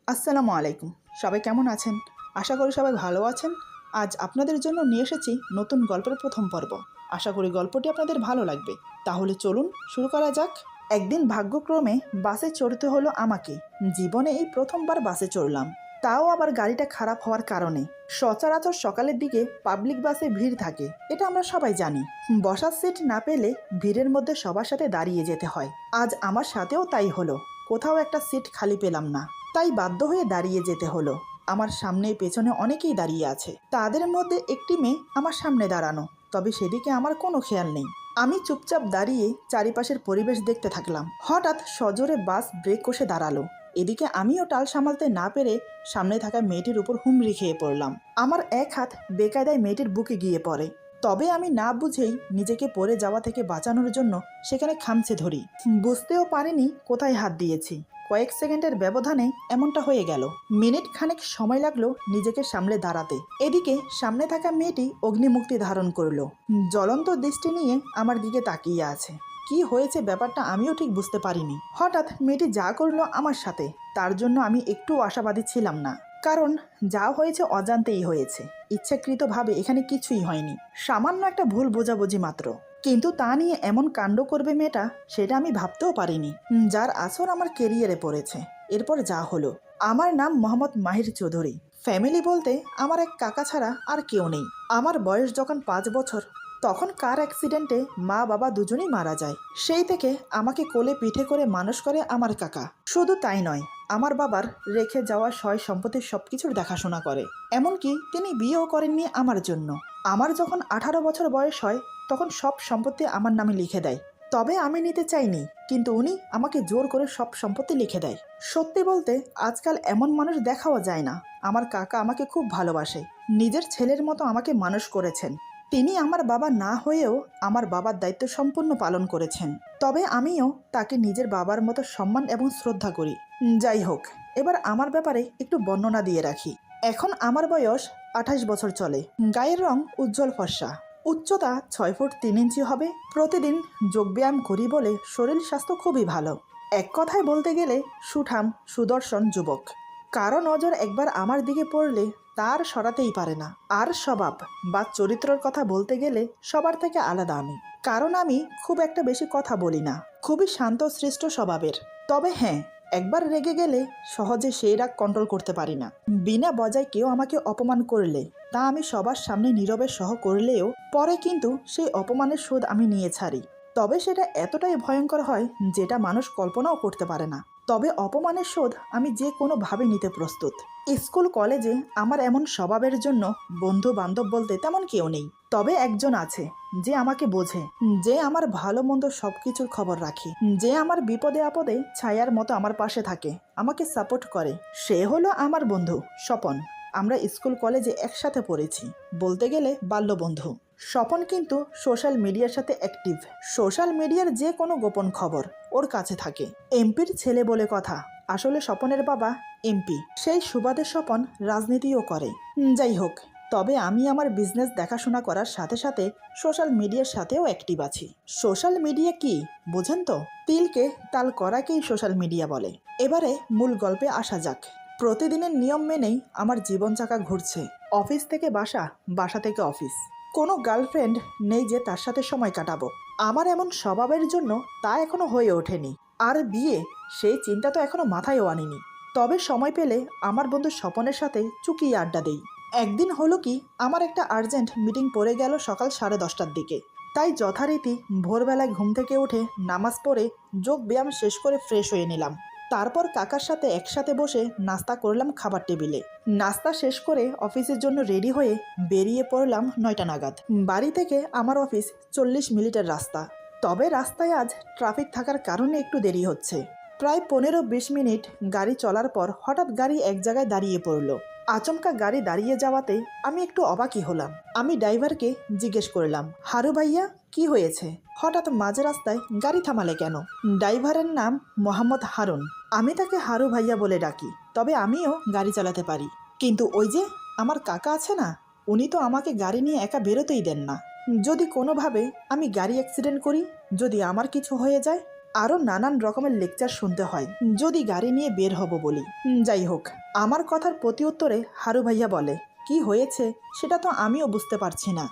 আসসালামু আলাইকুম। সবাই কেমন আছেন? আশা করি সবাই ভালো আছেন। আজ আপনাদের জন্য নিয়ে এসেছি নতুন গল্পের প্রথম পর্ব। আশা করি গল্পটি আপনাদের ভালো লাগবে। তাহলে চলুন শুরু করা যাক। একদিন ভাগ্যক্রমে বাসে চড়তে হলো আমাকে। জীবনে এই প্রথমবার বাসে চড়লাম, তাও আবার গাড়িটা খারাপ হওয়ার কারণে। সচরাচর সকালের দিকে পাবলিক বাসে ভিড় থাকে, এটা আমরা সবাই জানি। বসার সিট না পেলে ভিড়ের মধ্যে সবার সাথে দাঁড়িয়ে যেতে হয়। আজ আমার সাথেও তাই হলো। কোথাও একটা সিট খালি পেলাম না, তাই বাধ্য হয়ে দাঁড়িয়ে যেতে হলো। আমার সামনে পেছনে অনেকেই দাঁড়িয়ে আছে, তাদের মধ্যে একটি মেয়ে আমার সামনে দাঁড়ানো, তবে সেদিকে আমার কোনো খেয়াল নেই। আমি চুপচাপ দাঁড়িয়ে চারিপাশের পরিবেশ দেখতে থাকলাম। হঠাৎ সজোরে বাস ব্রেক কষে দাঁড়ালো। এদিকে আমিও টাল সামালতে না পেরে সামনে থাকা মেয়েটির উপর হুমড়ি খেয়ে পড়লাম। আমার এক হাত বেকায়দায় মেয়েটির বুকে গিয়ে পড়ে, তবে আমি না বুঝেই নিজেকে পড়ে যাওয়া থেকে বাঁচানোর জন্য সেখানে খামচে ধরি। বুঝতেও পারিনি কোথায় হাত দিয়েছি। কয়েক সেকেন্ডের ব্যবধানে এমনটা হয়ে গেল। মিনিট খানেক সময় লাগলো নিজেকে সামলে দাঁড়াতে। এদিকে সামনে থাকা মেয়েটি অগ্নিমুক্তি ধারণ করলো, জ্বলন্ত দৃষ্টি নিয়ে আমার দিকে তাকিয়ে আছে। কি হয়েছে ব্যাপারটা আমিও ঠিক বুঝতে পারিনি। হঠাৎ মেয়েটি যা করলো আমার সাথে, তার জন্য আমি একটু আশাবাদী ছিলাম না। কারণ যা হয়েছে অজান্তেই হয়েছে, ইচ্ছাকৃতভাবে এখানে কিছুই হয়নি। সামান্য একটা ভুল বোঝাবুঝি মাত্র। কিন্তু তা নিয়ে এমন কাণ্ড করবে মেয়েটা, সেটা আমি ভাবতেও পারিনি, যার আসর আমার কেরিয়ারে পড়েছে। এরপর যা হলো। আমার নাম মোহাম্মদ মাহির চৌধুরী। ফ্যামিলি বলতে আমার এক কাকা ছাড়া আর কেউ নেই। আমার বয়স যখন 5 বছর, তখন কার অ্যাক্সিডেন্টে মা বাবা দুজনেই মারা যায়। সেই থেকে আমাকে কোলে পিঠে করে মানুষ করে আমার কাকা। শুধু তাই নয়, আমার বাবার রেখে যাওয়া সয় সম্পত্তির সবকিছুর দেখাশোনা করে। এমনকি তিনি বিয়েও করেননি আমার জন্য। আমার যখন 18 বছর বয়স হয়, তখন সব সম্পত্তি আমার নামে লিখে দেয়। তবে আমি নিতে চাইনি, কিন্তু উনি আমাকে জোর করে সব সম্পত্তি লিখে দেয়। সত্যি বলতে আজকাল এমন মানুষ দেখাও যায় না। আমার কাকা আমাকে খুব ভালোবাসে, নিজের ছেলের মতো আমাকে মানুষ করেছেন। তিনি আমার বাবা না হয়েও আমার বাবার দায়িত্ব সম্পূর্ণ পালন করেছেন। তবে আমিও তাকে নিজের বাবার মতো সম্মান এবং শ্রদ্ধা করি। যাই হোক, এবার আমার ব্যাপারে একটু বর্ণনা দিয়ে রাখি। এখন আমার বয়স 28 বছর চলে। গায়ের রং উজ্জ্বল ফর্সা। উচ্চতা 6 ফুট 3 ইঞ্চি হবে। প্রতিদিন যোগব্যায়াম করি বলে শরীর স্বাস্থ্য খুবই ভালো। এক কথায় বলতে গেলে সুঠাম সুদর্শন যুবক। কারো নজর একবার আমার দিকে পড়লে তার সরাতেই পারে না। আর স্বভাব বা চরিত্রের কথা বলতে গেলে সবার থেকে আলাদা আমি। কারণ আমি খুব একটা বেশি কথা বলি না, খুবই শান্ত সৃষ্ট স্বভাবের। তবে হ্যাঁ, একবার রেগে গেলে সহজে সেই রাগ কন্ট্রোল করতে পারি না। বিনা বজায় কেউ আমাকে অপমান করলে তা আমি সবার সামনে নীরবে সহ করলেও পরে কিন্তু সেই অপমানের শোধ আমি নিয়ে ছাড়ি। তবে সেটা এতটাই ভয়ঙ্কর হয় যেটা মানুষ কল্পনাও করতে পারে না। তবে অপমানের শোধ আমি যে কোনোভাবে নিতে প্রস্তুত। স্কুল কলেজে আমার এমন স্বভাবের জন্য বন্ধু বান্ধব বলতে তেমন কেউ নেই। তবে একজন আছে যে আমাকে বোঝে, যে আমার ভালো মন্দ সবকিছুর খবর রাখে, যে আমার বিপদে আপদে ছায়ার মতো আমার পাশে থাকে, আমাকে সাপোর্ট করে। সে হলো আমার বন্ধু স্বপন। আমরা স্কুল কলেজে একসাথে পড়েছি, বলতে গেলে বাল্যবন্ধু। স্বপন কিন্তু সোশ্যাল মিডিয়ার সাথে অ্যাক্টিভ। সোশ্যাল মিডিয়ার যে কোনো গোপন খবর ওর কাছে থাকে। এমপির ছেলে বলে কথা, আসলে স্বপনের বাবা এমপি। সেই সুবাদে স্বপন রাজনীতিও করে। যাই হোক, তবে আমি আমার বিজনেস দেখাশোনা করার সাথে সাথে সোশ্যাল মিডিয়ার সাথেও অ্যাক্টিভ আছি। সোশ্যাল মিডিয়া কি বোঝেন তো? তিলকে তাল করাকেই সোশ্যাল মিডিয়া বলে। এবারে মূল গল্পে আসা যাক। প্রতিদিনের নিয়ম মেনেই আমার জীবন চাকা ঘুরছে। অফিস থেকে বাসা, বাসা থেকে অফিস। কোনো গার্লফ্রেন্ড নেই যে তার সাথে সময় কাটাবো। আমার এমন স্বভাবের জন্য তা এখনো হয়ে ওঠেনি। আর বিয়ে, সেই চিন্তা তো এখনো মাথায়ও আনিনি। তবে সময় পেলে আমার বন্ধু স্বপনের সাথে চুকিয়ে আড্ডা দেই। একদিন হলো কি, আমার একটা আর্জেন্ট মিটিং পড়ে গেল সকাল 10:30টার দিকে। তাই যথারীতি ভোরবেলায় ঘুম থেকে উঠে নামাজ পড়ে যোগ ব্যায়াম শেষ করে ফ্রেশ হয়ে নিলাম। তারপর কাকার সাথে একসাথে বসে নাস্তা করলাম খাবার টেবিলে। নাস্তা শেষ করে অফিসের জন্য রেডি হয়ে বেরিয়ে পড়লাম 9টা নাগাদ। বাড়ি থেকে আমার অফিস 40 মিনিটের রাস্তা। তবে রাস্তায় আজ ট্রাফিক থাকার কারণে একটু দেরি হচ্ছে। প্রায় 15-20 মিনিট গাড়ি চলার পর হঠাৎ গাড়ি এক জায়গায় দাঁড়িয়ে পড়লো। আচমকা গাড়ি দাঁড়িয়ে যাওয়াতে আমি একটু অবাকই হলাম। আমি ড্রাইভারকে জিজ্ঞেস করলাম, হারু ভাইয়া কি হয়েছে? হঠাৎ মাঝ রাস্তায় গাড়ি থামালে কেন? ড্রাইভারের নাম মোহাম্মদ হারুন। আমি তাকে হারু ভাইয়া বলে ডাকি। তবে আমিও গাড়ি চালাতে পারি। কিন্তু ওই যে আমার কাকা আছে না, উনি তো আমাকে গাড়ি নিয়ে একা বেরোতেই দেন না। যদি কোনোভাবে আমি গাড়ি অ্যাক্সিডেন্ট করি, যদি আমার কিছু হয়ে যায়, আরও নানান রকমের লেকচার শুনতে হয় যদি গাড়ি নিয়ে বের হব বলি। যাই হোক, আমার কথার প্রতি উত্তরে হারু ভাইয়া বলে, কি হয়েছে সেটা তো আমিও বুঝতে পারছি না,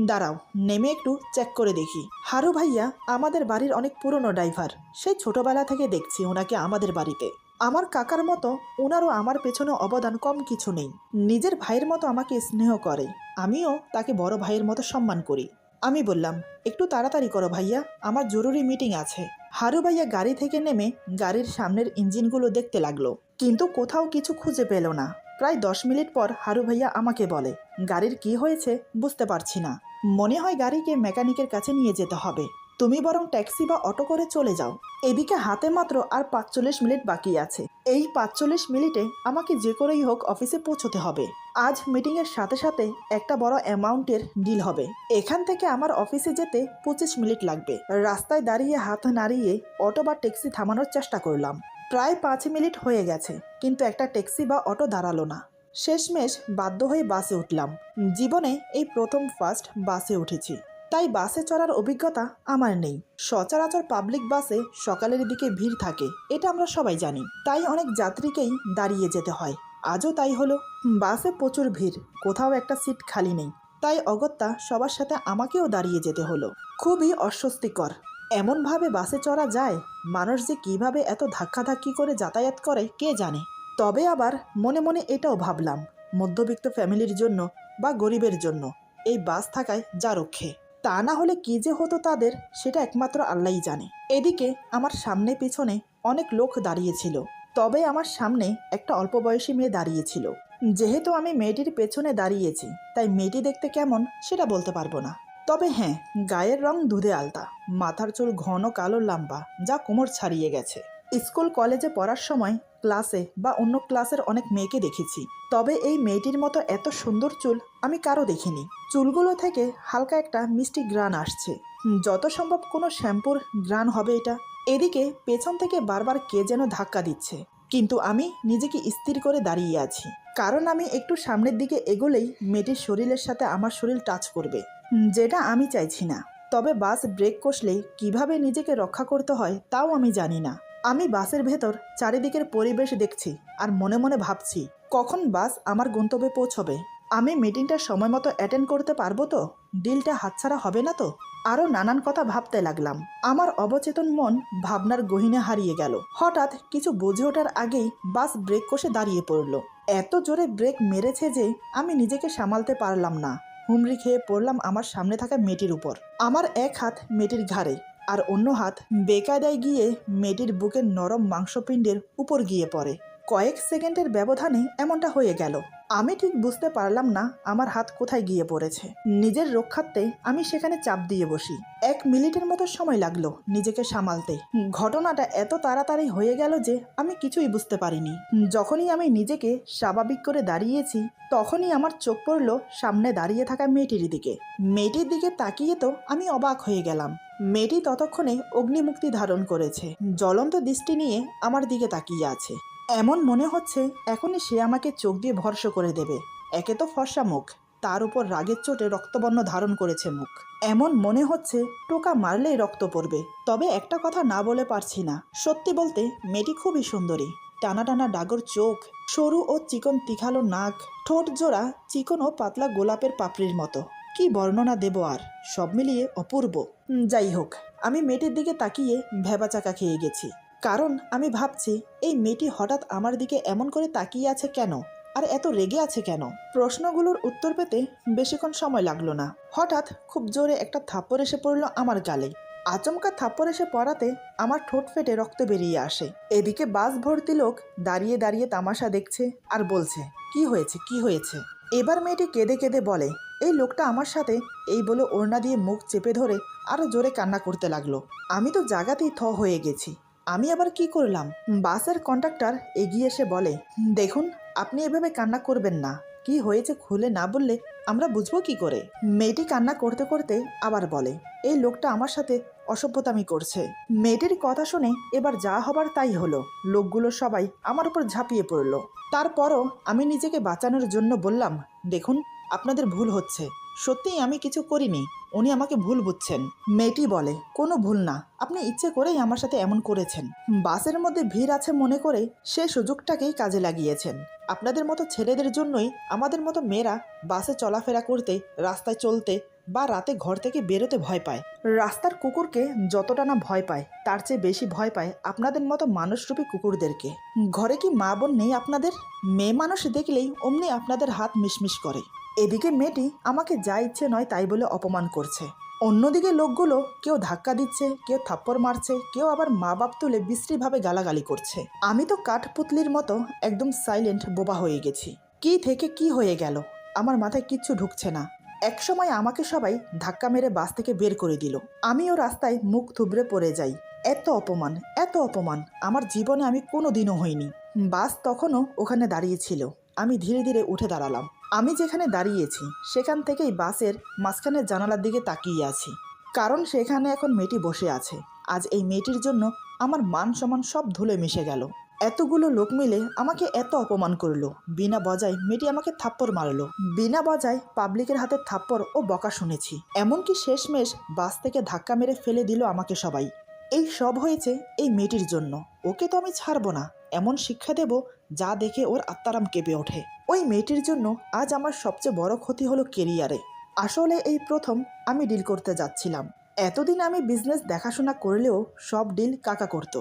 দাঁড়াও নেমে একটু চেক করে দেখি। হারু ভাইয়া আমাদের বাড়ির অনেক পুরনো ড্রাইভার, সেই ছোটবেলা থেকে দেখছি ওনাকে আমাদের বাড়িতে। আমার কাকার মতো ওনারও আমার পেছনে অবদান কম কিছু নেই। নিজের ভাইয়ের মতো আমাকে স্নেহ করে, আমিও তাকে বড় ভাইয়ের মতো সম্মান করি। আমি বললাম, একটু তাড়াতাড়ি করো ভাইয়া, আমার জরুরি মিটিং আছে। হারু ভাইয়া গাড়ি থেকে নেমে গাড়ির সামনের ইঞ্জিনগুলো দেখতে লাগলো, কিন্তু কোথাও কিছু খুঁজে পেল না। প্রায় 10 মিনিট পর হারু ভাইয়া আমাকে বলে, গাড়ির কি হয়েছে বুঝতে পারছি না, মনে হয় গাড়িকে মেকানিকের কাছে নিয়ে যেতে হবে, তুমি বরং ট্যাক্সি বা অটো করে চলে যাও। এদিকে হাতে মাত্র আর 45 মিনিট বাকি আছে। এই 45 মিনিটে আমাকে যে করেই হোক অফিসে পৌঁছতে হবে। আজ মিটিংয়ের সাথে সাথে একটা বড় অ্যামাউন্টের ডিল হবে। এখান থেকে আমার অফিসে যেতে 25 মিনিট লাগবে। রাস্তায় দাঁড়িয়ে হাত নাড়িয়ে অটো বা ট্যাক্সি থামানোর চেষ্টা করলাম। প্রায় 5 মিনিট হয়ে গেছে, কিন্তু একটা ট্যাক্সি বা অটো দাঁড়ালো না। শেষমেশ বাধ্য হয়ে বাসে উঠলাম। জীবনে এই প্রথম ফার্স্ট বাসে উঠেছি, তাই বাসে চড়ার অভিজ্ঞতা আমার নেই। সচরাচর পাবলিক বাসে সকালের দিকে ভিড় থাকে, এটা আমরা সবাই জানি, তাই অনেক যাত্রীকেই দাঁড়িয়ে যেতে হয়। আজও তাই হলো, বাসে প্রচুর ভিড়, কোথাও একটা সিট খালি নেই, তাই অগত্যা সবার সাথে আমাকেও দাঁড়িয়ে যেতে হলো। খুবই অস্বস্তিকর। এমনভাবে বাসে চড়া যায়, মানুষ যে কিভাবে এত ধাক্কাধাক্কি করে যাতায়াত করে কে জানে। তবে আবার মনে মনে এটাও ভাবলাম, মধ্যবিত্ত ফ্যামিলির জন্য বা গরিবের জন্য এই বাস থাকায় যা রক্ষে, তা না হলে কি যে হতো তাদের, সেটা একমাত্র আল্লাহই জানে। এদিকে আমার সামনে পিছনে অনেক লোক দাঁড়িয়েছিল, তবে আমার সামনে একটা অল্প বয়সী মেয়ে দাঁড়িয়েছিল। যেহেতু আমি মেয়েটির পেছনে দাঁড়িয়েছি, তাই মেয়েটি দেখতে কেমন সেটা বলতে পারবো না। তবে হ্যাঁ, গায়ের রং দুধে আলতা, মাথার চুল ঘন কালো লম্বা, যা কোমর ছাড়িয়ে গেছে। স্কুল কলেজে পড়ার সময় ক্লাসে বা অন্য ক্লাসের অনেক মেয়েকে দেখেছি, তবে এই মেয়েটির মতো এত সুন্দর চুল আমি কারো দেখিনি। চুলগুলো থেকে হালকা একটা মিষ্টি ঘ্রাণ আসছে, যত সম্ভব কোনো শ্যাম্পুর ঘ্রাণ হবে এটা। এদিকে পেছন থেকে বারবার কে যেন ধাক্কা দিচ্ছে, কিন্তু আমি নিজেকে স্থির করে দাঁড়িয়ে আছি, কারণ আমি একটু সামনের দিকে এগোলেই মেয়েটির শরীরের সাথে আমার শরীর টাচ করবে, যেটা আমি চাইছি না। তবে বাস ব্রেক কষলে কিভাবে নিজেকে রক্ষা করতে হয় তাও আমি জানি না। আমি বাসের ভেতর চারিদিকের পরিবেশ দেখছি আর মনে মনে ভাবছি, কখন বাস আমার গন্তব্যে পৌঁছবে, আমি মিটিংটা সময় মতো অ্যাটেন্ড করতে পারবো তো, ডিলটা হাতছাড়া হবে না তো। আরও নানান কথা ভাবতে লাগলাম। আমার অবচেতন মন ভাবনার গহীনে হারিয়ে গেল। হঠাৎ কিছু বুঝে ওঠার আগেই বাস ব্রেক কষে দাঁড়িয়ে পড়ল। এত জোরে ব্রেক মেরেছে যে আমি নিজেকে সামালতে পারলাম না। হুমড়ি খেয়ে পড়লাম আমার সামনে থাকা মেয়েটির উপর। আমার এক হাত মেয়েটির ঘাড়ে আর অন্য হাত বেকায়দায় গিয়ে মেয়েটির বুকের নরম মাংসপিণ্ডের উপর গিয়ে পড়ে। কয়েক সেকেন্ডের ব্যবধানে এমনটা হয়ে গেল। আমি ঠিক বুঝতে পারলাম না আমার হাত কোথায় গিয়ে পড়েছে। নিজের রক্ষার্থে আমি সেখানে চাপ দিয়ে বসি। 1 মিনিটের মতো সময় লাগলো নিজেকে সামালতে। ঘটনাটা এত তাড়াতাড়ি হয়ে গেল যে আমি কিছুই বুঝতে পারিনি। যখনই আমি নিজেকে স্বাভাবিক করে দাঁড়িয়েছি, তখনই আমার চোখ পড়ল সামনে দাঁড়িয়ে থাকা মেয়েটির দিকে। মেয়েটির দিকে তাকিয়ে তো আমি অবাক হয়ে গেলাম। মেয়েটি ততক্ষণে অগ্নিমুক্তি ধারণ করেছে, জ্বলন্ত দৃষ্টি নিয়ে আমার দিকে তাকিয়ে আছে। এমন মনে হচ্ছে এখনই সে আমাকে চোখ দিয়ে ভরসা করে দেবে। একে তো ফর্সা মুখ, তার উপর রাগের চোটে রক্তবর্ণ ধারণ করেছে মুখ। এমন মনে হচ্ছে টোকা মারলেই রক্ত পড়বে। তবে একটা কথা না বলে পারছি না, সত্যি বলতে মেয়েটি খুবই সুন্দরী। টানা টানা ডাগর চোখ, সরু ও চিকন তিখালো নাক, ঠোঁট জোড়া চিকন ও পাতলা গোলাপের পাপড়ির মতো। কি বর্ণনা দেব আর, সব মিলিয়ে অপূর্ব। যাই হোক, আমি মেয়েটির দিকে তাকিয়ে ভ্যাবাচাকা খেয়ে গেছি। কারণ আমি ভাবছি, এই মেয়েটি হঠাৎ আমার দিকে এমন করে তাকিয়ে আছে কেন, আর এত রেগে আছে কেন। প্রশ্নগুলোর উত্তর পেতে বেশিক্ষণ সময় লাগলো না। হঠাৎ খুব জোরে একটা থাপ্পড় এসে পড়ল আমার গালে। আচমকা থাপ্পড় এসে পড়াতে আমার ঠোঁট ফেটে রক্ত বেরিয়ে আসে। এদিকে বাস ভর্তি লোক দাঁড়িয়ে দাঁড়িয়ে তামাশা দেখছে আর বলছে, কি হয়েছে কি হয়েছে। এবার মেয়েটি কেঁদে কেঁদে বলে, এই লোকটা আমার সাথে, এই বলে ওড়না দিয়ে মুখ চেপে ধরে আরো জোরে কান্না করতে লাগলো। আমি তো জায়গাতেই থ হয়ে গেছি। আমি আবার কি করলাম? বাসের কন্ডাক্টর এগিয়ে এসে বলে, দেখুন আপনি এভাবে কান্না করবেন না, কি হয়েছে খুলে না বললে আমরা বুঝবো কি করে। মেয়েটি কান্না করতে করতে আবার বলে, এই লোকটা আমার সাথে অসভ্যতামি করছে। মেয়েটির কথা শুনে এবার যা হবার তাই হলো। লোকগুলো সবাই আমার উপর ঝাঁপিয়ে পড়লো। তারপরও আমি নিজেকে বাঁচানোর জন্য বললাম, দেখুন আপনাদের ভুল হচ্ছে, সত্যিই আমি কিছু করিনি, উনি আমাকে ভুল বুঝছেন। মেয়েটি বলে, কোনো ভুল না, আপনি ইচ্ছে করেই আমার সাথে এমন করেছেন। বাসের মধ্যে ভিড় আছে মনে করে সে সুযোগটাকেই কাজে লাগিয়েছেন। আপনাদের মতো ছেলেদের জন্যই আমাদের মতো মেয়েরা বাসে চলাফেরা করতে, রাস্তায় চলতে বা রাতে ঘর থেকে বেরোতে ভয় পায়। রাস্তার কুকুরকে যতটা না ভয় পায় তার চেয়ে বেশি ভয় পায় আপনাদের মতো মানুষরূপী কুকুরদেরকে। ঘরে কি মা বোন নেই আপনাদের? মেয়ে মানুষ দেখলেই অমনি আপনাদের হাত মিশমিশ করে। এদিকে মেয়েটি আমাকে যা ইচ্ছে নয় তাই বলে অপমান করছে, অন্যদিকে লোকগুলো কেউ ধাক্কা দিচ্ছে, কেউ থাপ্পড় মারছে, কেউ আবার মা বাপ তুলে বিশ্রীভাবে গালাগালি করছে। আমি তো কাঠপুতলির মতো একদম সাইলেন্ট বোবা হয়ে গেছি। কি থেকে কি হয়ে গেল আমার মাথায় কিচ্ছু ঢুকছে না। একসময় আমাকে সবাই ধাক্কা মেরে বাস থেকে বের করে দিল, আমিও রাস্তায় মুখ থুবড়ে পড়ে যাই। এত অপমান, এত অপমান আমার জীবনে আমি কোনো দিনও হইনি। বাস তখনও ওখানে দাঁড়িয়েছিল। আমি ধীরে ধীরে উঠে দাঁড়ালাম। আমি যেখানে দাঁড়িয়েছি সেখান থেকেই বাসের মাঝখানের জানালার দিকে তাকিয়ে আছি, কারণ সেখানে এখন মেয়েটি বসে আছে। আজ এই মেয়েটির জন্য আমার মান সম্মান সব ধুলে মিশে গেল। এতগুলো লোক মিলে আমাকে এত অপমান করলো, বিনা বজায় মেয়েটি আমাকে থাপ্পড় মারলো, বিনা বজায় পাবলিকের হাতে থাপ্পড় ও বকা শুনেছি। এমনকি শেষমেশ বাস থেকে ধাক্কা মেরে ফেলে দিল আমাকে সবাই। এই সব হয়েছে এই মেয়েটির জন্য। ওকে তো আমি ছাড়বো না, এমন শিক্ষা দেব যা দেখে ওর আত্মারাম কেঁপে ওঠে। ওই মেয়েটির জন্য আজ আমার সবচেয়ে বড় ক্ষতি হলো কেরিয়ারে। আসলে এই প্রথম আমি ডিল করতে যাচ্ছিলাম। এতদিন আমি বিজনেস দেখাশোনা করলেও সব ডিল কাকা করত।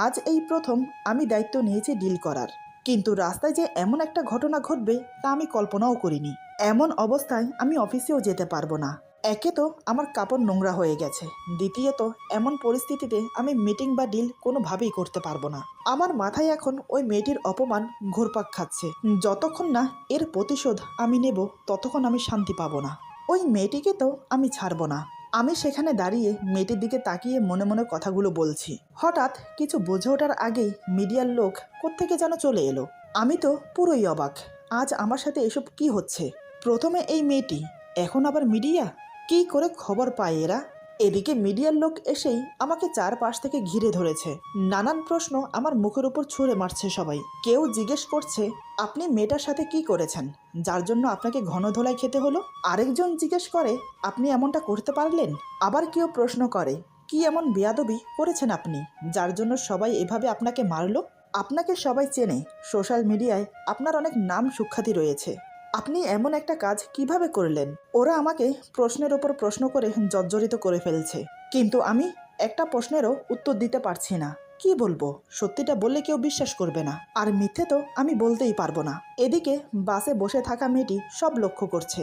আজ এই প্রথম আমি দায়িত্ব নিয়েছি ডিল করার। কিন্তু রাস্তায় যে এমন একটা ঘটনা ঘটবে তা আমি কল্পনাও করিনি। এমন অবস্থায় আমি অফিসেও যেতে পারবো না। একে তো আমার কাপড় নোংরা হয়ে গেছে, দ্বিতীয়ত এমন পরিস্থিতিতে আমি মিটিং বা ডিল কোনোভাবেই করতে পারবো না। আমার মাথায় এখন ওই মেয়েটির অপমান ঘুরপাক খাচ্ছে। যতক্ষণ না এর প্রতিশোধ আমি নেব ততক্ষণ আমি শান্তি পাবো না। ওই মেয়েটিকে তো আমি ছাড়বো না। আমি সেখানে দাঁড়িয়ে মেয়েটির দিকে তাকিয়ে মনে মনে কথাগুলো বলছি। হঠাৎ কিছু বুঝে ওঠার আগেই মিডিয়ার লোক কোত্থেকে যেন চলে এলো। আমি তো পুরোই অবাক, আজ আমার সাথে এসব কি হচ্ছে। প্রথমে এই মেয়েটি, এখন আবার মিডিয়া। কি করে খবর পায় এরা? এদিকে মিডিয়ার লোক এসেই আমাকে চারপাশ থেকে ঘিরে ধরেছে। নানান প্রশ্ন আমার মুখের উপর ছুঁড়ে মারছে সবাই। কেউ জিজ্ঞেস করছে, আপনি মেয়েটার সাথে কি করেছেন যার জন্য আপনাকে ঘন ধোলাই খেতে হলো? আরেকজন জিজ্ঞেস করে, আপনি এমনটা করতে পারলেন? আবার কেউ প্রশ্ন করে, কি এমন বেয়াদবি করেছেন আপনি যার জন্য সবাই এভাবে আপনাকে মারলো? আপনাকে সবাই চেনে, সোশ্যাল মিডিয়ায় আপনার অনেক নাম সুখ্যাতি রয়েছে, আপনি এমন একটা কাজ কিভাবে করলেন? ওরা আমাকে প্রশ্নের ওপর প্রশ্ন করে জর্জরিত করে ফেলছে, কিন্তু আমি একটা প্রশ্নেরও উত্তর দিতে পারছি না। কি বলবো? সত্যিটা বললে কেউ বিশ্বাস করবে না, আর মিথ্যে তো আমি বলতেই পারবো না। এদিকে বাসে বসে থাকা মেয়েটি সব লক্ষ্য করছে।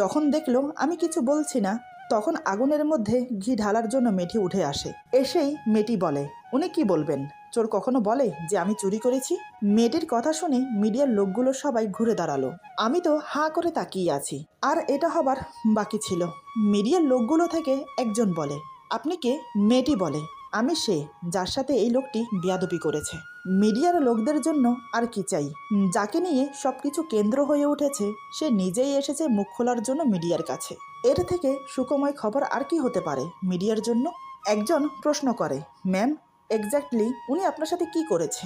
যখন দেখলো আমি কিছু বলছি না, তখন আগুনের মধ্যে ঘি ঢালার জন্য মেয়েটি উঠে আসে। এসেই মেয়েটি বলে, উনি কি বলবেন? চোর কখনো বলে যে আমি চুরি করেছি? মেয়েটির কথা শুনে মিডিয়ার লোকগুলো সবাই ঘুরে দাঁড়ালো। আমি তো হাঁ করে তাকিয়ে আছি। আর এটা হবার বাকি ছিল। মিডিয়ার লোকগুলো থেকে একজন বলে, আপনি কে? মেয়েটি বলে, আমি সে যার সাথে এই লোকটি বেয়াদবি করেছে। মিডিয়ার লোকদের জন্য আর কি চাই? যাকে নিয়ে সবকিছু কেন্দ্র হয়ে উঠেছে সে নিজেই এসেছে মুখ খোলার জন্য মিডিয়ার কাছে। এর থেকে সুখময় খবর আর কি হতে পারে মিডিয়ার জন্য? একজন প্রশ্ন করে, ম্যাম, এক্স্যাক্টলি উনি আপনার সাথে কি করেছে?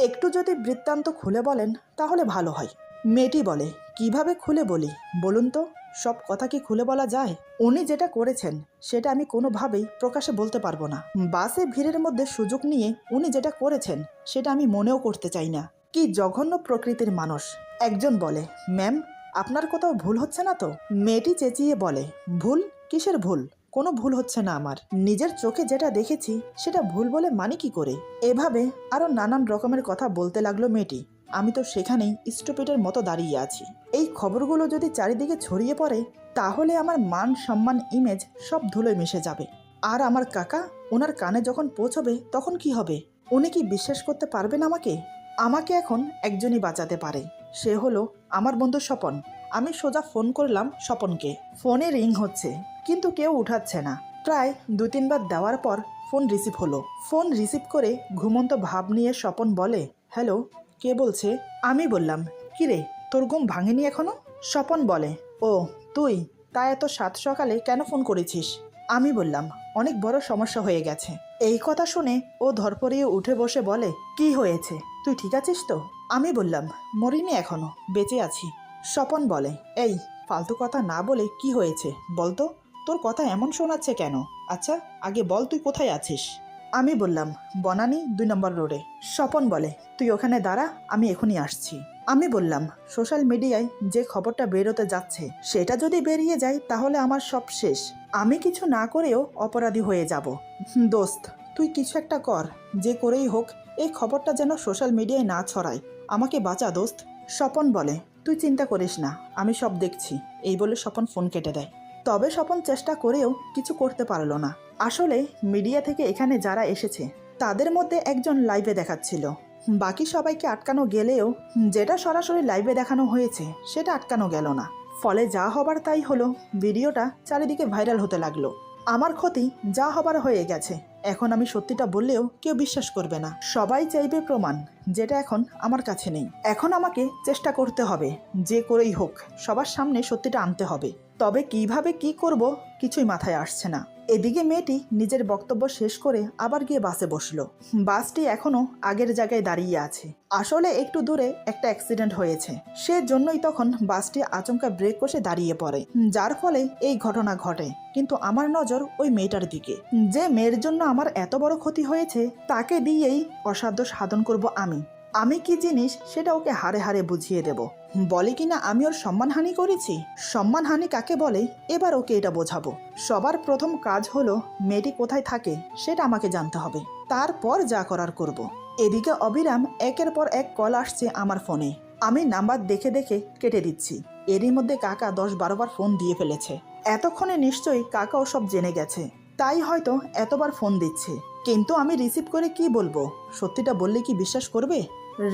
একটু যদি বৃত্তান্ত খুলে বলেন তাহলে ভালো হয়। মেয়েটি বলে, কিভাবে খুলে বলি বলুন তো? সব কথা কি খুলে বলা যায়? উনি যেটা করেছেন সেটা আমি কোনোভাবেই প্রকাশে বলতে পারবো না। বাসে ভিড়ের মধ্যে সুযোগ নিয়ে উনি যেটা করেছেন সেটা আমি মনেও করতে চাই না। কি জঘন্য প্রকৃতির মানুষ। একজন বলে, ম্যাম, আপনার কোথাও ভুল হচ্ছে না তো? মেয়েটি চেঁচিয়ে বলে, ভুল? কিসের ভুল? কোনো ভুল হচ্ছে না আমার। নিজের চোখে যেটা দেখেছি সেটা ভুল বলে মানে কি করে? এভাবে আরো নানান রকমের কথা বলতে লাগলো মেয়েটি। আমি তো সেখানেই স্টুপিডের মতো দাঁড়িয়ে আছি। এই খবরগুলো যদি চারিদিকে ছড়িয়ে পড়ে তাহলে আমার মান সম্মান ইমেজ সব ধুলোয় মিশে যাবে। আর আমার কাকা, ওনার কানে যখন পৌঁছবে তখন কি হবে? উনি কি বিশ্বাস করতে পারবেন আমাকে? আমাকে এখন একজনই বাঁচাতে পারে, সে হলো আমার বন্ধু স্বপন। আমি সোজা ফোন করলাম স্বপনকে। ফোনে রিং হচ্ছে কিন্তু কেউ উঠাচ্ছে না। প্রায় 2-3 বার দেওয়ার পর ফোন রিসিভ হলো। ফোন রিসিভ করে ঘুমন্ত ভাব নিয়ে স্বপন বলে, হ্যালো, কে বলছে? আমি বললাম, কিরে, তোর ঘুম ভাঙেনি এখনো? স্বপন বলে, ও তুই, তা এত সাত সকালে কেন ফোন করেছিস? আমি বললাম, অনেক বড় সমস্যা হয়ে গেছে। এই কথা শুনে ও ধরপড়িয়ে উঠে বসে বলে, কি হয়েছে? তুই ঠিক আছিস তো? আমি বললাম, মরিনি এখনো, বেঁচে আছি। স্বপন বলে, এই ফালতু কথা না বলে কি হয়েছে বলতো, তোর কথা এমন শোনাচ্ছে কেন? আচ্ছা আগে বল তুই কোথায় আছিস? আমি বললাম বনানী 2 নম্বর রোডে। স্বপন বলে তুই ওখানে দাঁড়া, আমি এখনই আসছি। আমি বললাম সোশ্যাল মিডিয়ায় যে খবরটা বেরোতে যাচ্ছে সেটা যদি বেরিয়ে যায় তাহলে আমার সব শেষ। আমি কিছু না করেও অপরাধী হয়ে যাব। দোস্ত তুই কিছু একটা কর, যে করেই হোক এই খবরটা যেন সোশ্যাল মিডিয়ায় না ছড়ায়। আমাকে বাঁচা দোস্ত। স্বপন বলে তুই চিন্তা করিস না, আমি সব দেখছি। এই বলে স্বপন ফোন কেটে দেয়। তবে স্বপন চেষ্টা করেও কিছু করতে পারলো না। আসলে মিডিয়া থেকে এখানে যারা এসেছে তাদের মধ্যে একজন লাইভে দেখাচ্ছিল, বাকি সবাইকে আটকানো গেলেও যেটা সরাসরি লাইভে দেখানো হয়েছে সেটা আটকানো গেল না। ফলে যা হবার তাই হলো, ভিডিওটা চারিদিকে ভাইরাল হতে লাগলো। আমার ক্ষতি যা হবার হয়ে গেছে। এখন আমি সত্যিটা বললেও কেউ বিশ্বাস করবে না, সবাই চাইবে প্রমাণ, যেটা এখন আমার কাছে নেই। এখন আমাকে চেষ্টা করতে হবে, যে করেই হোক সবার সামনে সত্যিটা আনতে হবে। তবে কিভাবে কি করব কিছুই মাথায় আসছে না। এদিকে মেয়েটি নিজের বক্তব্য শেষ করে আবার গিয়ে বাসে বসলো। বাসটি এখনো আগের জায়গায় দাঁড়িয়ে আছে। আসলে একটু দূরে একটা অ্যাক্সিডেন্ট হয়েছে, সেজন্যই তখন বাসটি আচমকা ব্রেক কষে দাঁড়িয়ে পড়ে, যার ফলে এই ঘটনা ঘটে। কিন্তু আমার নজর ওই মেয়েটার দিকে। যে মেয়ের জন্য আমার এত বড় ক্ষতি হয়েছে তাকে দিয়েই অসাধ্য সাধন করব আমি। আমি কি জিনিস সেটা ওকে হারে হারে বুঝিয়ে দেব। বলে কিনা আমি ওর সম্মানহানি করেছি। সম্মানহানি কাকে বলে এবার ওকে এটা বোঝাবো। সবার প্রথম কাজ হলো মেয়েটি কোথায় থাকে সেটা আমাকে জানতে হবে, তারপর যা করার করব। এদিকে অবিরাম একের পর এক কল আসছে আমার ফোনে। আমি নাম্বার দেখে দেখে কেটে দিচ্ছি। এরই মধ্যে কাকা 10-12 বার ফোন দিয়ে ফেলেছে। এতক্ষণে নিশ্চয়ই কাকাও সব জেনে গেছে, তাই হয়তো এতবার ফোন দিচ্ছে। কিন্তু আমি রিসিভ করে কি বলবো? সত্যিটা বললে কি বিশ্বাস করবে?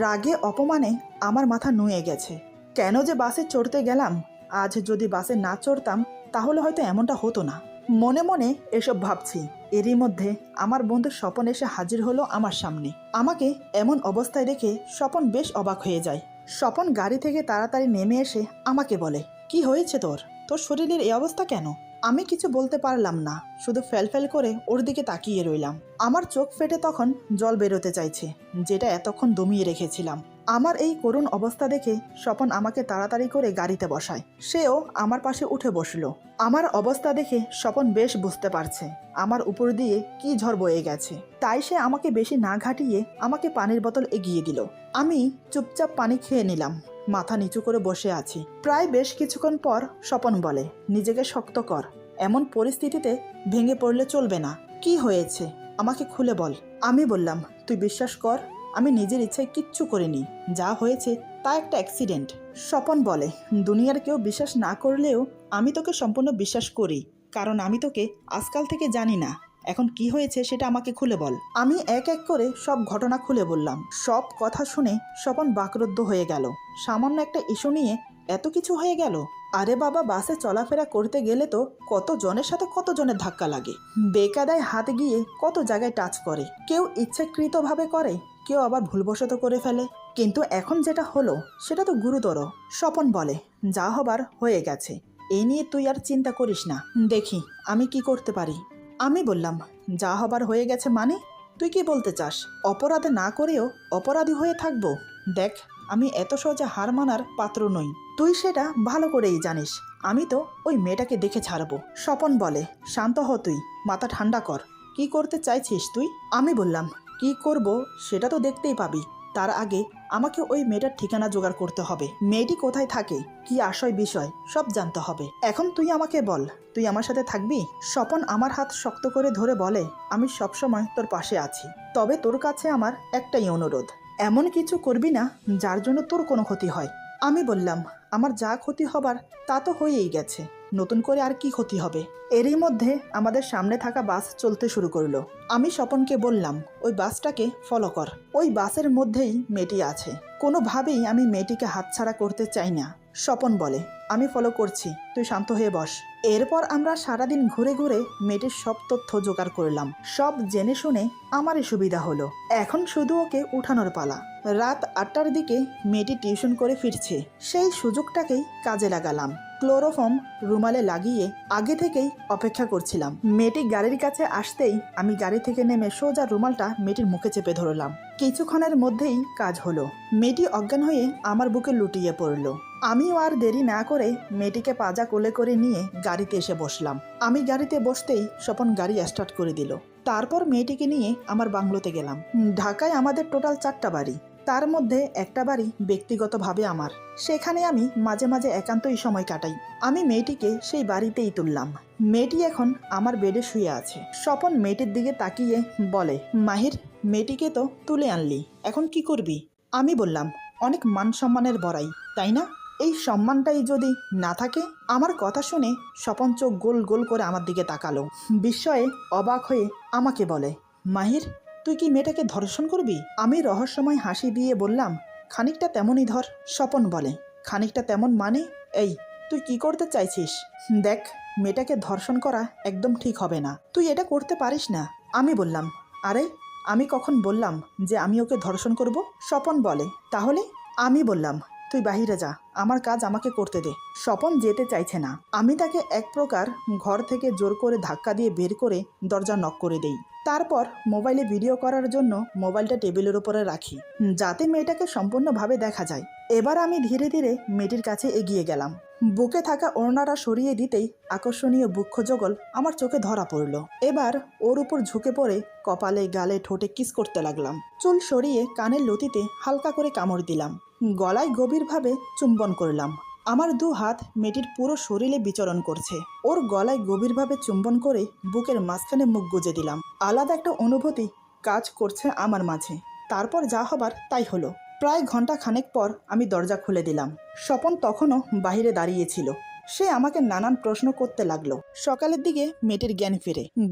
রাগে অপমানে আমার মাথা নুয়ে গেছে। কেন যে বাসে চড়তে গেলাম? আজ যদি বাসে না চড়তাম তাহলে হয়তো এমনটা হতো না। মনে মনে এসব ভাবছি। এরই মধ্যে আমার বন্ধু স্বপন এসে হাজির হলো আমার সামনে। আমাকে এমন অবস্থায় দেখে স্বপন বেশ অবাক হয়ে যায়। স্বপন গাড়ি থেকে তাড়াতাড়ি নেমে এসে আমাকে বলে, কি হয়েছে তোর? তোর শরীরের এই অবস্থা কেন? আমি কিছু বলতে পারলাম না, শুধু ফেল করে ওর দিকে তাকিয়ে রইলাম। আমার চোখ ফেটে তখন জল বেরোতে চাইছে, যেটা এতক্ষণ দমিয়ে রেখেছিলাম। আমার এই করুণ অবস্থা দেখে স্বপন আমাকে তাড়াতাড়ি করে গাড়িতে বসায়। সেও আমার পাশে উঠে বসলো। আমার অবস্থা দেখে স্বপন বেশ বুঝতে পারছে আমার উপর দিয়ে কি ঝড় বয়ে গেছে, তাই সে আমাকে বেশি না ঘাটিয়ে আমাকে পানির বোতল এগিয়ে দিল। আমি চুপচাপ পানি খেয়ে নিলাম, মাথা নিচু করে বসে আছি। প্রায় বেশ কিছুক্ষণ পর স্বপন বলে, নিজেকে শক্ত কর, এমন পরিস্থিতিতে ভেঙে পড়লে চলবে না। কি হয়েছে আমাকে খুলে বল। আমি বললাম, তুই বিশ্বাস কর আমি নিজের ইচ্ছায় কিচ্ছু করিনি, যা হয়েছে তা একটা অ্যাক্সিডেন্ট। স্বপন বলে, দুনিয়ার কেউ বিশ্বাস না করলেও আমি তোকে সম্পূর্ণ বিশ্বাস করি, কারণ আমি তোকে আজকাল থেকে জানি না। এখন কি হয়েছে সেটা আমাকে খুলে বল। আমি এক এক করে সব ঘটনা খুলে বললাম। সব কথা শুনে স্বপন বাকরুদ্ধ হয়ে গেল। সামান্য একটা ইস্যু নিয়ে এত কিছু হয়ে গেল? আরে বাবা, বাসে চলাফেরা করতে গেলে তো কত জনের সাথে কত জনের ধাক্কা লাগে, বেকায়দায় হাত গিয়ে কত জায়গায় টাচ করে, কেউ ইচ্ছাকৃতভাবে করে, কেউ আবার ভুলবশত করে ফেলে। কিন্তু এখন যেটা হলো সেটা তো গুরুতর। স্বপন বলে, যা হবার হয়ে গেছে, এই নিয়ে তুই আর চিন্তা করিস না, দেখি আমি কি করতে পারি। আমি বললাম, যা হবার হয়ে গেছে মানে? তুই কি বলতে চাস অপরাধ না করেও অপরাধী হয়ে থাকবো? দেখ, আমি এত সহজে হার মানার পাত্র নই, তুই সেটা ভালো করেই জানিস। আমি তো ওই মেয়েটাকে দেখে ছাড়বো। স্বপন বলে, শান্ত হ তুই, মাথা ঠান্ডা কর, কি করতে চাইছিস তুই? আমি বললাম, কি করব সেটা তো দেখতেই পাবি, তার আগে আমাকে ওই মেয়েটার ঠিকানা জোগাড় করতে হবে। মেয়েটি কোথায় থাকে, কি আশয় বিষয় সব জানতে হবে। এখন তুই আমাকে বল, তুই আমার সাথে থাকবি? স্বপন আমার হাত শক্ত করে ধরে বলে, আমি সবসময় তোর পাশে আছি, তবে তোর কাছে আমার একটাই অনুরোধ, এমন কিছু করবি না যার জন্য তোর কোনো ক্ষতি হয়। আমি বললাম, আমার যা ক্ষতি হবার তা তো হয়েই গেছে, নতুন করে আর কি ক্ষতি হবে? এরই মধ্যে আমাদের সামনে থাকা বাস চলতে শুরু করলো। আমি স্বপনকে বললাম, ওই বাসটাকে ফলো কর, ওই বাসের মধ্যেই মেয়েটি আছে। কোনোভাবেই আমি মেয়েটিকে হাতছাড়া করতে চাই না। স্বপন বলে, আমি ফলো করছি, তুই শান্ত হয়ে বস। এরপর আমরা সারাদিন ঘুরে ঘুরে মেয়েটির সব তথ্য জোগাড় করলাম। সব জেনে শুনে আমারই সুবিধা হলো। এখন শুধু ওকে উঠানোর পালা। রাত 8টার দিকে মেয়েটি টিউশন করে ফিরছে, সেই সুযোগটাকেই কাজে লাগালাম। ক্লোরোফর্ম রুমালে লাগিয়ে আগে থেকেই অপেক্ষা করছিলাম। মেয়েটি গাড়ির কাছে আসতেই আমি গাড়ি থেকে নেমে সোজা রুমালটা মেয়েটির মুখে চেপে ধরলাম। কিছুক্ষণের মধ্যেই কাজ হলো। মেয়েটি অজ্ঞান হয়ে আমার বুকে লুটিয়ে পড়ল। আমিও আর দেরি না করে মেয়েটিকে পাজা কোলে করে নিয়ে গাড়িতে এসে বসলাম। আমি গাড়িতে বসতেই স্বপন গাড়ি স্টার্ট করে দিল। তারপর মেয়েটিকে নিয়ে আমার বাংলোতে গেলাম। ঢাকায় আমাদের টোটাল 4টা বাড়ি, তার মধ্যে একটা বাড়ি ব্যক্তিগতভাবে আমার। সেখানে আমি মাঝে মাঝে একান্তই সময় কাটাই। আমি মেয়েটিকে সেই বাড়িতেই তুললাম। মেয়েটি এখন আমার বেডে শুয়ে আছে। স্বপন মেয়েটির দিকে তাকিয়ে বলে, মাহির, মেয়েটিকে তো তুলে আনলি, এখন কি করবি? আমি বললাম, অনেক মান সম্মানের বড়াই, তাই না? এই সম্মানটাই যদি না থাকে। আমার কথা শুনে স্বপন চোখ গোল গোল করে আমার দিকে তাকালো। বিস্ময়ে অবাক হয়ে আমাকে বলে, মাহির, তুই কি মেয়েটাকে ধর্ষণ করবি? আমি রহস্যময় হাসি দিয়ে বললাম, খানিকটা তেমনই ধর। স্বপন বলে, খানিকটা তেমন মানে? এই, তুই কি করতে চাইছিস? দেখ, মেয়েটাকে ধর্ষণ করা একদম ঠিক হবে না, তুই এটা করতে পারিস না। আমি বললাম, আরে আমি কখন বললাম যে আমি ওকে ধর্ষণ করব? স্বপন বলে, তাহলে? আমি বললাম, তুই বাহিরে যা, আমার কাজ আমাকে করতে দে। স্বপন যেতে চাইছে না। আমি তাকে এক প্রকার ঘর থেকে জোর করে ধাক্কা দিয়ে বের করে দরজা নক করে দেই। তারপর মোবাইলে ভিডিও করার জন্য মোবাইলটা টেবিলের উপরে রাখি, যাতে মেয়েটাকে সম্পূর্ণভাবে দেখা যায়। এবার আমি ধীরে ধীরে মেয়েটির কাছে এগিয়ে গেলাম। বুকে থাকা ওড়নাটা সরিয়ে দিতেই আকর্ষণীয় বক্ষযুগল আমার চোখে ধরা পড়ল। এবার ওর উপর ঝুঁকে পড়ে কপালে, গালে, ঠোঁটে কিস করতে লাগলাম। চুল সরিয়ে কানের লতিতে হালকা করে কামড় দিলাম। গলায় গভীরভাবে চুম্বন করলাম। আমার 2 হাত মেয়েটির পুরো শরীরে বিচরণ করছে। ওর গলায় গভীরভাবে চুম্বন করে বুকের মাঝখানে মুখ গুজে দিলাম। আলাদা একটা অনুভূতি কাজ করছে আমার মাঝে। তারপর যা হবার তাই হলো। প্রায় ঘন্টা খানেক পর আমি দরজা খুলে দিলাম। স্বপন তখনও বাইরে দাঁড়িয়েছিল। সে আমাকে নানান প্রশ্ন করতে লাগলো। সকালের দিকে মেয়েটির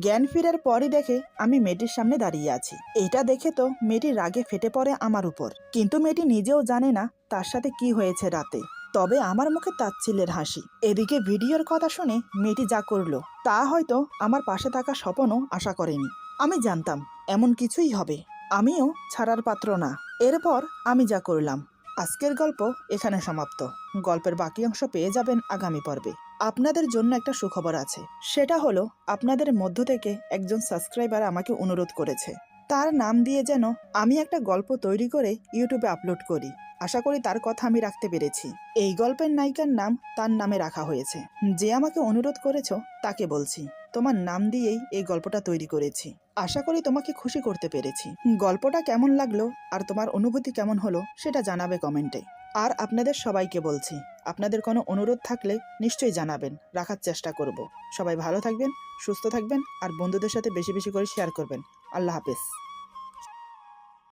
জ্ঞান ফেরার পরই দেখে আমি মেয়েটির সামনে দাঁড়িয়ে আছি। এটা দেখে তো মেয়েটি রাগে ফেটে পড়ে আমার উপর, কিন্তু মেয়েটি নিজেও জানে না তার সাথে কি হয়েছে রাতে। তবে আমার মুখে তাচ্ছিল্যের হাসি। এদিকে ভিডিওর কথা শুনে মেয়েটি যা করলো তা হয়তো আমার পাশে থাকা স্বপনও আশা করেনি। আমি জানতাম এমন কিছুই হবে। আমিও ছাড়ার পাত্র না। এরপর আমি যা করলাম। আজকের গল্প এখানে সমাপ্ত। গল্পের বাকি অংশ পেয়ে যাবেন আগামী পর্বে। আপনাদের জন্য একটা সুখবর আছে, সেটা হলো আপনাদের মধ্য থেকে একজন সাবস্ক্রাইবার আমাকে অনুরোধ করেছে তার নাম দিয়ে যেন আমি একটা গল্প তৈরি করে ইউটিউবে আপলোড করি। আশা করি তার কথা আমি রাখতে পেরেছি। এই গল্পের নায়িকার নাম তার নামে রাখা হয়েছে। যে আমাকে অনুরোধ করেছো তাকে বলছি, তোমার নাম দিয়েই এই গল্পটা তৈরি করেছি। আশা করি তোমাকে খুশি করতে পেরেছি। গল্পটা কেমন লাগলো আর তোমার অনুভূতি কেমন হলো সেটা জানাবে কমেন্টে। আর আপনাদের সবাইকে বলছি, আপনাদের কোনো অনুরোধ থাকলে নিশ্চয়ই জানাবেন, রাখার চেষ্টা করব। সবাই ভালো থাকবেন, সুস্থ থাকবেন আর বন্ধুদের সাথে বেশি বেশি করে শেয়ার করবেন। আল্লাহ হাফেজ।